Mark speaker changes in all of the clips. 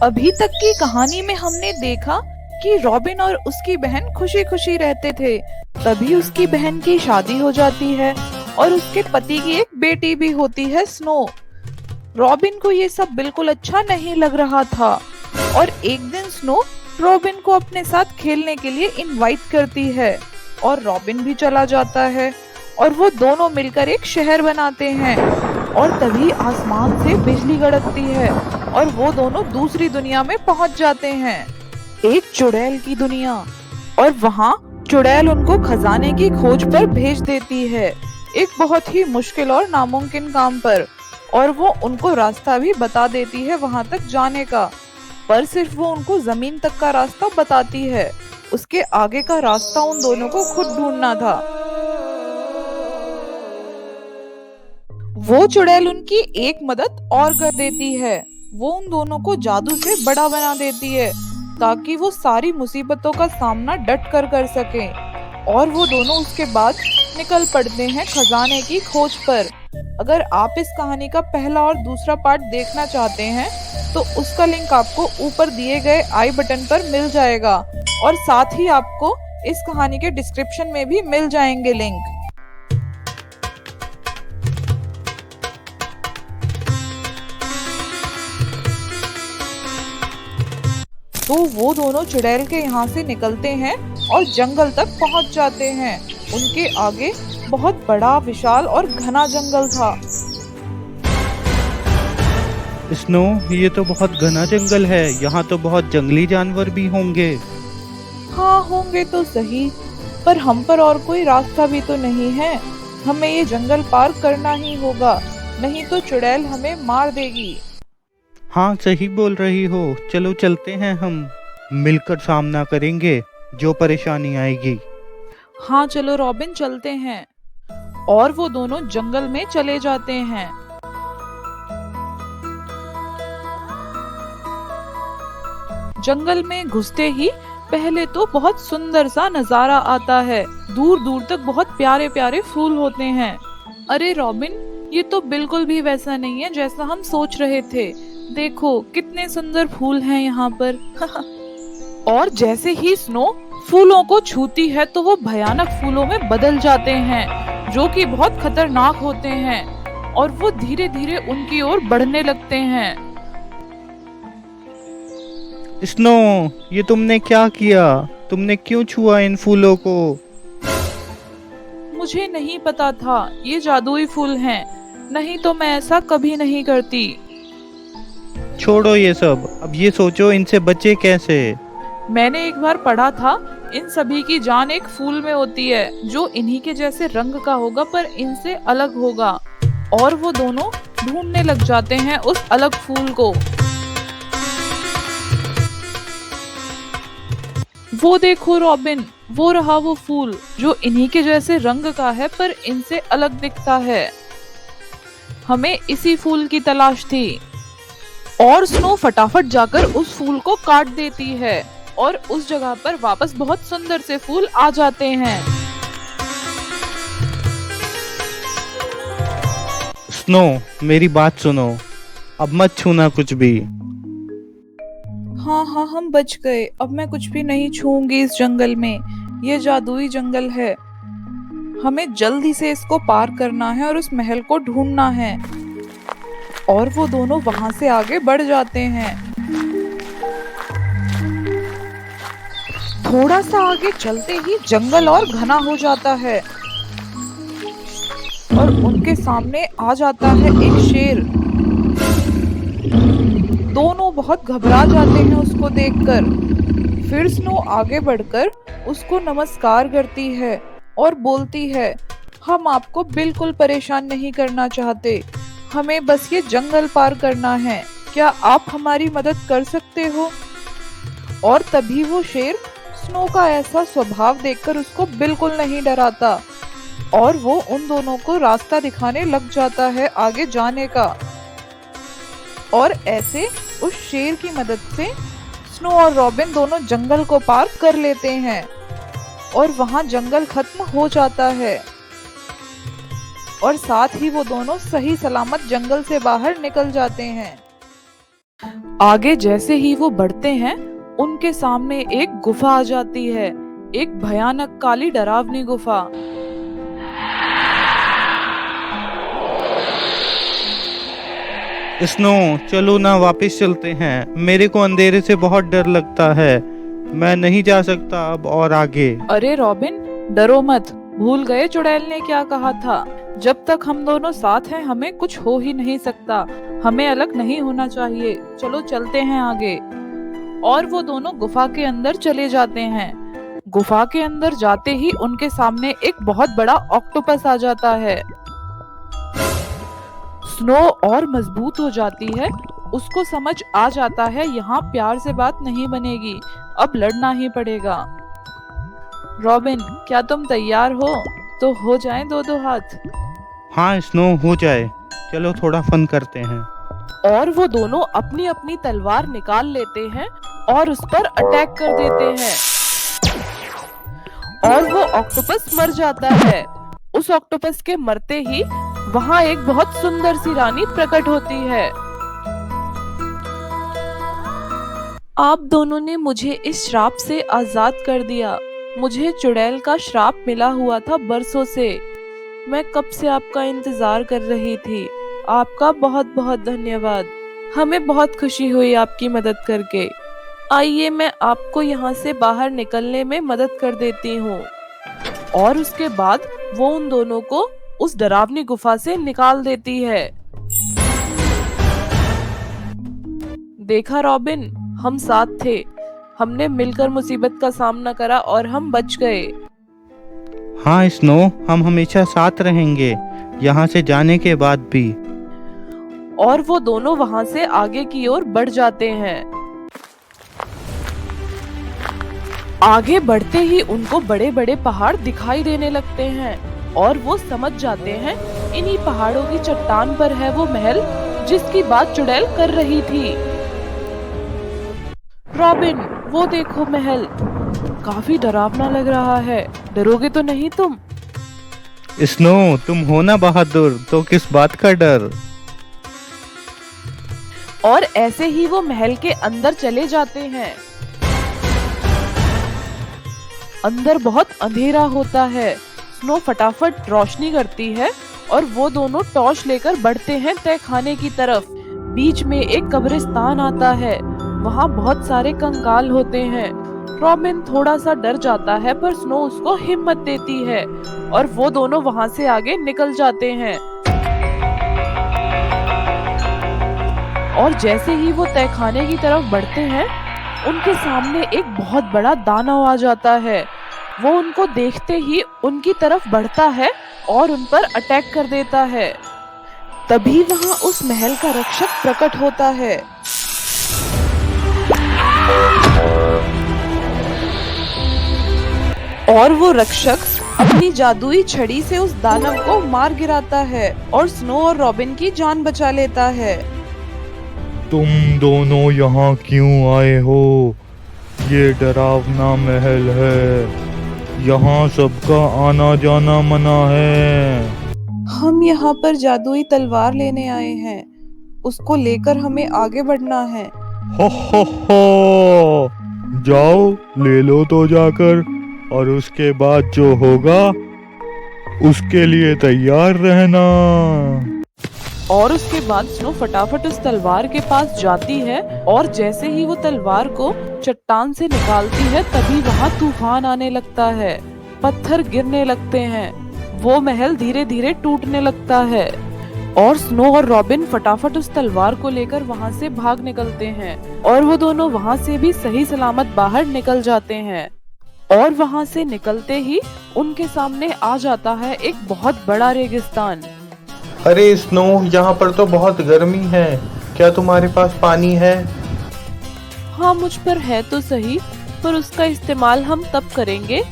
Speaker 1: अभी तक की कहानी में हमने देखा कि रॉबिन और उसकी बहन खुशी खुशी रहते थे। तभी उसकी बहन की शादी हो जाती है और उसके पति की एक बेटी भी होती है, स्नो। रॉबिन को ये सब बिल्कुल अच्छा नहीं लग रहा था और एक दिन स्नो रॉबिन को अपने साथ खेलने के लिए इनवाइट करती है और रॉबिन भी चला जाता है और वो दोनों मिलकर एक शहर बनाते हैं। और तभी आसमान से बिजली कड़कती है और वो दोनों दूसरी दुनिया में पहुंच जाते हैं, एक चुड़ैल की दुनिया। और वहाँ चुड़ैल उनको खजाने की खोज पर भेज देती है, एक बहुत ही मुश्किल और नामुमकिन काम पर। और वो उनको रास्ता भी बता देती है वहां तक जाने का, पर सिर्फ वो उनको जमीन तक का रास्ता बताती है। उसके आगे का रास्ता उन दोनों को खुद ढूंढना था। वो चुड़ैल उनकी एक मदद और कर देती है, वो उन दोनों को जादू से बड़ा बना देती है ताकि वो सारी मुसीबतों का सामना डट कर कर सके। और वो दोनों उसके बाद निकल पड़ते हैं खजाने की खोज पर। अगर आप इस कहानी का पहला और दूसरा पार्ट देखना चाहते हैं तो उसका लिंक आपको ऊपर दिए गए आई बटन पर मिल जाएगा और साथ ही आपको इस कहानी के डिस्क्रिप्शन में भी मिल जाएंगे लिंक। तो वो दोनों चुड़ैल के यहाँ से निकलते हैं और जंगल तक पहुँच जाते हैं। उनके आगे बहुत बड़ा, विशाल और घना जंगल था।
Speaker 2: स्नो, ये तो बहुत घना जंगल है। यहाँ तो बहुत जंगली जानवर भी होंगे।
Speaker 1: हाँ, होंगे तो सही, पर हम पर और कोई रास्ता भी तो नहीं है। हमें ये जंगल पार करना ही होगा, नहीं तो चुड़ैल हमें मार देगी।
Speaker 2: हाँ, सही बोल रही हो। चलो चलते हैं, हम मिलकर सामना करेंगे जो परेशानी आएगी।
Speaker 1: हाँ चलो रॉबिन, चलते हैं। और वो दोनों जंगल में चले जाते हैं। जंगल में घुसते ही पहले तो बहुत सुंदर सा नजारा आता है। दूर दूर तक बहुत प्यारे प्यारे फूल होते हैं। अरे रॉबिन, ये तो बिल्कुल भी वैसा नहीं है जैसा हम सोच रहे थे। देखो कितने सुंदर फूल हैं यहाँ पर। और जैसे ही स्नो फूलों को छूती है तो वो भयानक फूलों में बदल जाते हैं जो कि बहुत खतरनाक होते हैं और वो धीरे धीरे उनकी ओर बढ़ने लगते हैं।
Speaker 2: स्नो, ये तुमने क्या किया? तुमने क्यों छुआ इन फूलों को?
Speaker 1: मुझे नहीं पता था ये जादुई फूल हैं, नहीं तो मैं ऐसा कभी नहीं करती।
Speaker 2: छोड़ो ये सब, अब ये सोचो इनसे बचे कैसे।
Speaker 1: मैंने एक बार पढ़ा था इन सभी की जान एक फूल में होती है जो इन्हीं के जैसे रंग का होगा पर इनसे अलग होगा। और वो दोनों ढूंढने लग जाते हैं उस अलग फूल को। वो देखो रॉबिन, वो रहा वो फूल जो इन्हीं के जैसे रंग का है पर इनसे अलग दिखता है। हमें इसी फूल की तलाश थी। और स्नो फटाफट जाकर उस फूल को काट देती है और उस जगह पर वापस बहुत सुंदर से फूल आ जाते हैं।
Speaker 2: स्नो, मेरी बात सुनो, अब मत छूना कुछ भी।
Speaker 1: हाँ हाँ, हम बच गए। अब मैं कुछ भी नहीं छूऊंगी इस जंगल में। ये जादुई जंगल है, हमें जल्दी से इसको पार करना है और उस महल को ढूंढना है। और वो दोनों वहां से आगे बढ़ जाते हैं। थोड़ा सा आगे चलते ही जंगल और घना हो जाता है और उनके सामने आ जाता है एक शेर। दोनों बहुत घबरा जाते हैं उसको देखकर। फिर स्नो आगे बढ़कर उसको नमस्कार करती है और बोलती है, हम आपको बिल्कुल परेशान नहीं करना चाहते, हमें बस ये जंगल पार करना है, क्या आप हमारी मदद कर सकते हो? और तभी वो शेर स्नो का ऐसा स्वभाव देखकर उसको बिल्कुल नहीं डराता और वो उन दोनों को रास्ता दिखाने लग जाता है आगे जाने का। और ऐसे उस शेर की मदद से स्नो और रॉबिन दोनों जंगल को पार कर लेते हैं और वहां जंगल खत्म हो जाता है और साथ ही वो दोनों सही सलामत जंगल से बाहर निकल जाते हैं। आगे जैसे ही वो बढ़ते हैं, उनके सामने एक गुफा आ जाती है, एक भयानक काली डरावनी गुफा।
Speaker 2: स्नो, चलो ना वापस चलते हैं। मेरे को अंधेरे से बहुत डर लगता है। मैं नहीं जा सकता अब और आगे।
Speaker 1: अरे रॉबिन, डरो मत। भूल गए चुड़ैल ने क्या कहा था? जब तक हम दोनों साथ हैं हमें कुछ हो ही नहीं सकता। हमें अलग नहीं होना चाहिए। चलो चलते हैं आगे। और वो दोनों गुफा के अंदर चले जाते हैं। गुफा के अंदर जाते ही उनके सामने एक बहुत बड़ा ऑक्टोपस आ जाता है। स्नो और मजबूत हो जाती है। उसको समझ आ जाता है यहाँ प्यार से बात नहीं बनेगी, अब लड़ना ही पड़ेगा। रॉबिन, क्या तुम तैयार हो? तो हो जाएं दो दो हाथ।
Speaker 2: हाँ स्नो, हो जाए। चलो थोड़ा फन करते हैं।
Speaker 1: और वो दोनों अपनी अपनी तलवार निकाल लेते हैं और उस पर अटैक कर देते हैं। और वो ऑक्टोपस मर जाता है। उस ऑक्टोपस के मरते ही वहाँ एक बहुत सुंदर सी रानी प्रकट होती है। आप दोनों ने मुझे इस श्राप से आजाद कर दिया। मुझे चुड़ैल का श्राप मिला हुआ था बरसों से। मैं कब से आपका इंतजार कर रही थी। आपका बहुत बहुत धन्यवाद। हमें बहुत खुशी हुई आपकी मदद करके। आइए मैं आपको यहाँ से बाहर निकलने में मदद कर देती हूँ। और उसके बाद वो उन दोनों को उस डरावनी गुफा से निकाल देती है। देखा रॉबिन, हम साथ थे। हमने मिलकर मुसीबत का सामना करा और हम बच गए।
Speaker 2: हाँ स्नो, हम हमेशा साथ रहेंगे, यहाँ से जाने के बाद भी।
Speaker 1: और वो दोनों वहाँ से आगे की ओर बढ़ जाते हैं। आगे बढ़ते ही उनको बड़े बड़े पहाड़ दिखाई देने लगते हैं और वो समझ जाते हैं इन्हीं पहाड़ों की चट्टान पर है वो महल जिसकी बात चुड़ैल कर रही थी। रॉबिन, वो देखो महल, काफी डरावना लग रहा है। डरोगे तो नहीं तुम?
Speaker 2: स्नो, तुम हो ना बहादुर, तो किस बात का डर।
Speaker 1: और ऐसे ही वो महल के अंदर चले जाते हैं। अंदर बहुत अंधेरा होता है। स्नो फटाफट रोशनी करती है और वो दोनों टॉर्च लेकर बढ़ते हैं तय खाने की तरफ। बीच में एक कब्रिस्तान आता है। वहाँ बहुत सारे कंकाल होते हैं। रॉबिन थोड़ा सा डर जाता है पर स्नो उसको हिम्मत देती है और वो दोनों वहाँ से आगे निकल जाते हैं। और जैसे ही वो तहखाने की तरफ बढ़ते हैं, उनके सामने एक बहुत बड़ा दानव आ जाता है। वो उनको देखते ही उनकी तरफ बढ़ता है और उन पर अटैक कर देता है। तभी वहाँ उस महल का रक्षक प्रकट होता है। और वो रक्षक अपनी जादुई छड़ी से उस दानव को मार गिराता है और स्नो और रॉबिन की जान बचा लेता है।
Speaker 3: तुम दोनों यहाँ क्यों आए हो? ये डरावना महल है। यहाँ सबका आना जाना मना है।
Speaker 1: हम यहाँ पर जादुई तलवार लेने आए हैं। उसको लेकर हमें आगे बढ़ना है।
Speaker 3: हो, जाओ ले लो तो जाकर, और उसके बाद जो होगा उसके लिए तैयार रहना।
Speaker 1: और उसके बाद स्नो फटाफट उस तलवार के पास जाती है और जैसे ही वो तलवार को चट्टान से निकालती है तभी वहाँ तूफान आने लगता है। पत्थर गिरने लगते हैं। वो महल धीरे धीरे टूटने लगता है और स्नो और रॉबिन फटाफट उस तलवार को लेकर वहाँ से भाग निकलते हैं और वो दोनों वहाँ से भी सही सलामत बाहर निकल जाते हैं। और वहाँ से निकलते ही उनके सामने आ जाता है एक बहुत बड़ा रेगिस्तान।
Speaker 4: अरे स्नो, यहाँ पर तो बहुत गर्मी है। क्या तुम्हारे पास पानी है?
Speaker 1: हाँ, मुझ पर है तो सही, पर उसका इस्तेमाल हम तब करेंगे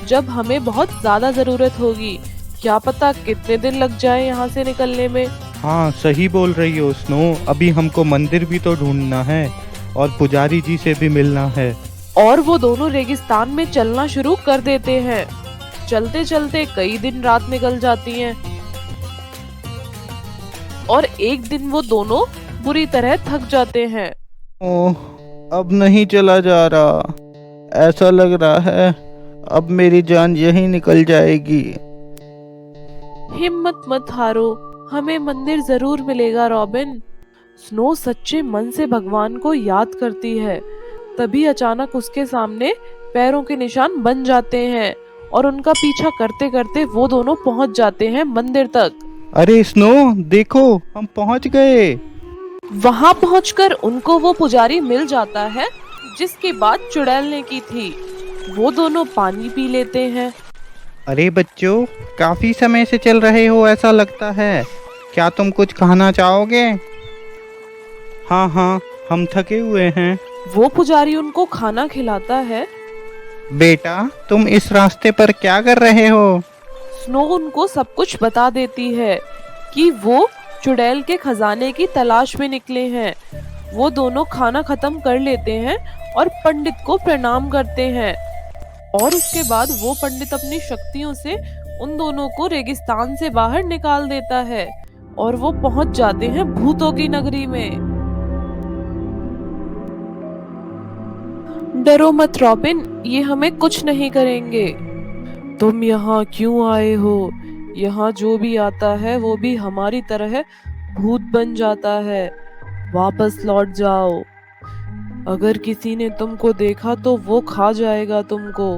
Speaker 1: जब हमें बहुत ज्यादा जरूरत होगी। क्या पता कितने दिन लग जाए यहाँ से निकलने में।
Speaker 2: हाँ सही बोल रही हो स्नो, अभी हमको मंदिर भी तो ढूंढना है और पुजारी जी से भी मिलना है।
Speaker 1: और वो दोनों रेगिस्तान में चलना शुरू कर देते हैं। चलते चलते कई दिन रात निकल जाती हैं और एक दिन वो दोनों बुरी तरह थक जाते हैं।
Speaker 2: ओह, अब नहीं चला जा रहा। ऐसा लग रहा है अब मेरी जान यहीं निकल जाएगी।
Speaker 5: हिम्मत मत हारो, हमें मंदिर जरूर मिलेगा रॉबिन। स्नो सच्चे मन से भगवान को याद करती है। तभी अचानक उसके सामने पैरों के निशान बन जाते हैं और उनका पीछा करते करते वो दोनों पहुंच जाते हैं मंदिर तक।
Speaker 2: अरे स्नो, देखो हम पहुंच गए।
Speaker 5: वहां पहुंचकर उनको वो पुजारी मिल जाता है जिसकी बात चुड़ैल ने की थी। वो दोनों पानी पी लेते हैं।
Speaker 2: अरे बच्चों, काफी समय से चल रहे हो ऐसा लगता है। क्या तुम कुछ खाना चाहोगे? हाँ हाँ, हम थके हुए हैं।
Speaker 5: वो पुजारी उनको खाना खिलाता है।
Speaker 2: बेटा, तुम इस रास्ते पर क्या कर रहे हो?
Speaker 5: स्नो उनको सब कुछ बता देती है कि वो चुड़ैल के खजाने की तलाश में निकले हैं। वो दोनों खाना खत्म कर लेते हैं और पंडित को प्रणाम करते हैं। और उसके बाद वो पंडित अपनी शक्तियों से उन दोनों को रेगिस्तान से बाहर निकाल देता है और वो पहुंच जाते हैं भूतों की नगरी में। डरो मत रॉबिन, ये हमें कुछ नहीं करेंगे। तुम यहाँ क्यों आए हो? यहाँ जो भी आता है वो भी हमारी तरह भूत बन जाता है। वापस लौट जाओ। अगर किसी ने तुमको देखा तो वो खा जाएगा तुमको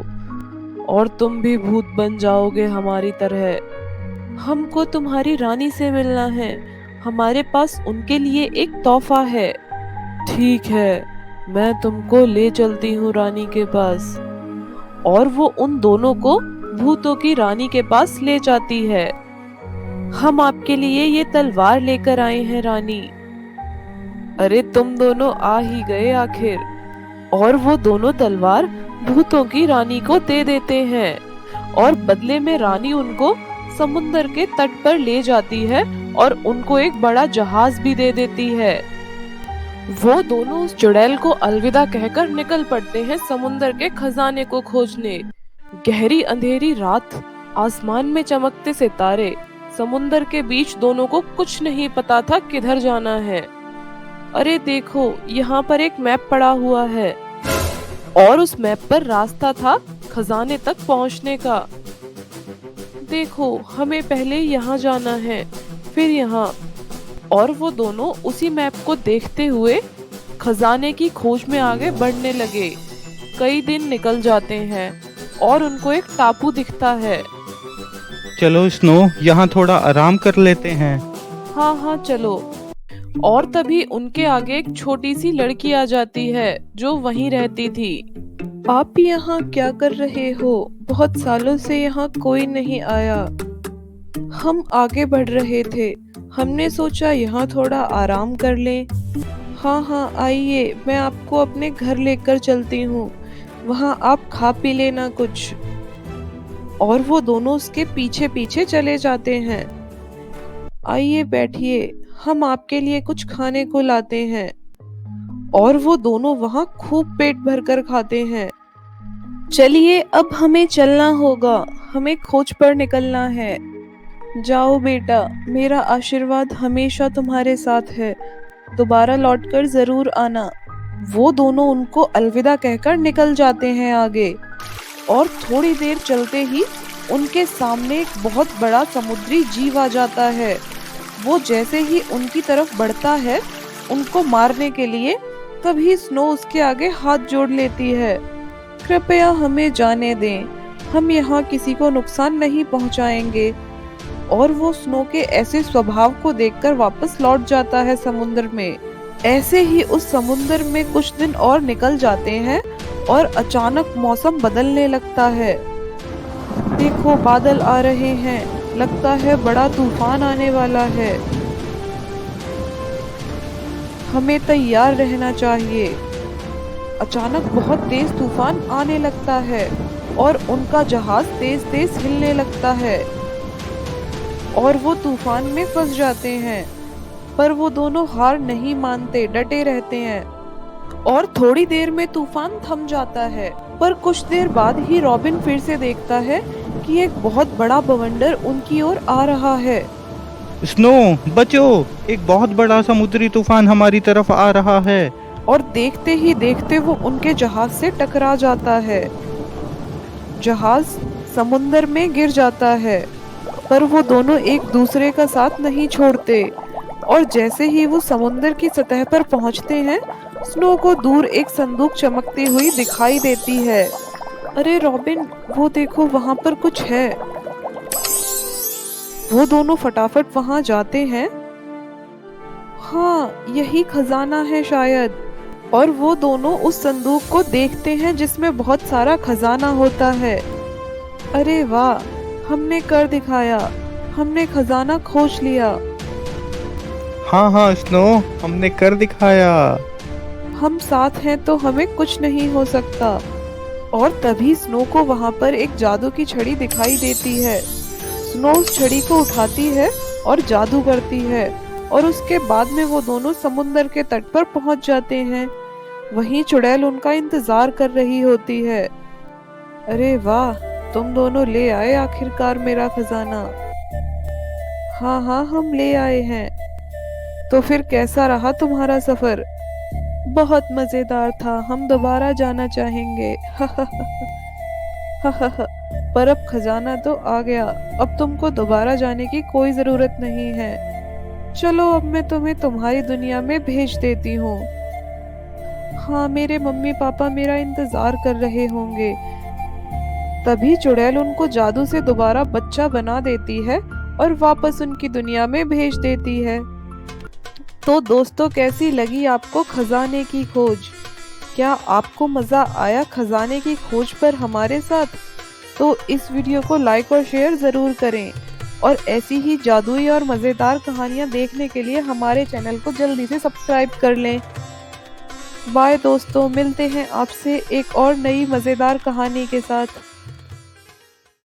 Speaker 5: और तुम भी भूत बन जाओगे हमारी तरह। हमको तुम्हारी रानी से मिलना है। हमारे पास उनके लिए एक तोहफा है। ठीक है, मैं तुमको ले चलती हूँ रानी के पास। और वो उन दोनों को भूतों की रानी के पास ले जाती है। हम आपके लिए ये तलवार लेकर आए हैं रानी। अरे तुम दोनों आ ही गए आखिर। और वो दोनों तलवार भूतों की रानी को दे देते हैं और बदले में रानी उनको समुंदर के तट पर ले जाती है और उनको एक बड़ा जहाज भी दे देती है। वो दोनों उस चुड़ैल को अलविदा कहकर निकल पड़ते हैं समुंदर के खजाने को खोजने। गहरी अंधेरी रात, आसमान में चमकते सितारे, समुंदर के बीच दोनों को कुछ नहीं पता था किधर जाना है। अरे देखो, यहाँ पर एक मैप पड़ा हुआ है और उस मैप पर रास्ता था खजाने तक पहुँचने का। देखो, हमें पहले यहाँ जाना है, फिर यहाँ। और वो दोनों उसी मैप को देखते हुए खजाने की खोज में आगे बढ़ने लगे। कई दिन निकल जाते हैं और उनको एक टापू दिखता है।
Speaker 2: चलो स्नो, यहाँ थोड़ा आराम कर लेते हैं।
Speaker 5: हाँ हाँ चलो। और तभी उनके आगे एक छोटी सी लड़की आ जाती है जो वहीं रहती थी।
Speaker 1: आप यहाँ क्या कर रहे हो? बहुत सालों से यहाँ कोई नहीं आया। हम आगे बढ़ रहे थे, हमने सोचा यहाँ थोड़ा आराम कर लें। हाँ हाँ आइए, मैं आपको अपने घर लेकर चलती हूँ। वहाँ आप खा पी लेना कुछ। और वो दोनों उसके पीछे पीछे चले जाते हैं। आइए बैठिए, हम आपके लिए कुछ खाने को लाते हैं। और वो दोनों वहाँ खूब पेट भरकर खाते हैं। चलिए, अब हमें चलना होगा, हमें खोज पर निकलना है। जाओ बेटा, मेरा आशीर्वाद हमेशा तुम्हारे साथ है। दोबारा लौटकर जरूर आना। वो दोनों उनको अलविदा कहकर निकल जाते हैं आगे। और थोड़ी देर चलते ही उनके सामने एक बहुत बड़ा समुद्री जीव आ जाता है। वो जैसे ही उनकी तरफ बढ़ता है उनको मारने के लिए, तभी स्नो उसके आगे हाथ जोड़ लेती है। कृपया हमें जाने दें, हम यहाँ किसी को नुकसान नहीं पहुँचाएंगे। और वो स्नो के ऐसे स्वभाव को देखकर वापस लौट जाता है समुद्र में। ऐसे ही उस समुद्र में कुछ दिन और निकल जाते हैं और अचानक मौसम बदलने लगता है। देखो, बादल आ रहे हैं, लगता है बड़ा तूफान आने वाला है। हमें तैयार रहना चाहिए। अचानक बहुत तेज तूफान आने लगता है और उनका जहाज तेज तेज हिलने लगता है और वो तूफान में फंस जाते हैं। पर वो दोनों हार नहीं मानते, डटे रहते हैं। और थोड़ी देर में तूफान थम जाता है। पर कुछ देर बाद ही रॉबिन फिर से देखता है कि एक बहुत बड़ा बवंडर उनकी ओर आ रहा है।
Speaker 2: स्नो बचो, एक बहुत बड़ा समुद्री तूफान हमारी तरफ आ रहा है।
Speaker 1: और देखते ही देखते वो उनके जहाज से टकरा जाता है। जहाज समुंदर में गिर जाता है, पर वो दोनों एक दूसरे का साथ नहीं छोड़ते। और जैसे ही वो समुंदर की सतह पर पहुंचते हैं, स्नो को दूर एक संदूक चमकती हुई दिखाई देती है। अरे रॉबिन, वो देखो वहां पर कुछ है। वो दोनों फटाफट वहां जाते हैं। हाँ, यही खजाना है शायद। और वो दोनों उस संदूक को देखते हैं जिसमें बहुत सारा खजाना होता है। अरे वाह, हमने कर दिखाया, हमने खजाना खोज लिया।
Speaker 2: हाँ हाँ स्नो, हमने कर दिखाया।
Speaker 1: हम साथ हैं तो हमें कुछ नहीं हो सकता। और तभी स्नो को वहां पर एक जादू की छड़ी दिखाई देती है। स्नो उस छड़ी को उठाती है और जादू करती है, और उसके बाद में वो दोनों समुंदर के तट पर पहुंच जाते हैं। वहीं चुड़ैल उनका इंतजार कर रही होती है। अरे वाह, तुम दोनों ले आए आखिरकार मेरा खजाना। हाँ हाँ, हम ले आए हैं। तो फिर कैसा रहा तुम्हारा सफर? बहुत मजेदार था, हम दोबारा जाना चाहेंगे। पर अब खजाना तो आ गया, अब तुमको दोबारा जाने की कोई जरूरत नहीं है। चलो, अब मैं तुम्हें तुम्हारी दुनिया में भेज देती हूँ। हाँ, मेरे मम्मी पापा मेरा इंतजार कर रहे होंगे। तभी चुड़ैल उनको जादू से दोबारा बच्चा बना देती है और वापस उनकी दुनिया में भेज देती है। तो दोस्तों, कैसी लगी आपको खजाने की खोज? क्या आपको मजा आया खजाने की खोज पर हमारे साथ? तो इस वीडियो को लाइक और शेयर जरूर करें, और ऐसी ही जादुई और मजेदार कहानियां देखने के लिए हमारे चैनल को जल्दी से सब्सक्राइब कर लें। बाय दोस्तों, मिलते हैं आपसे एक और नई मजेदार कहानी के साथ।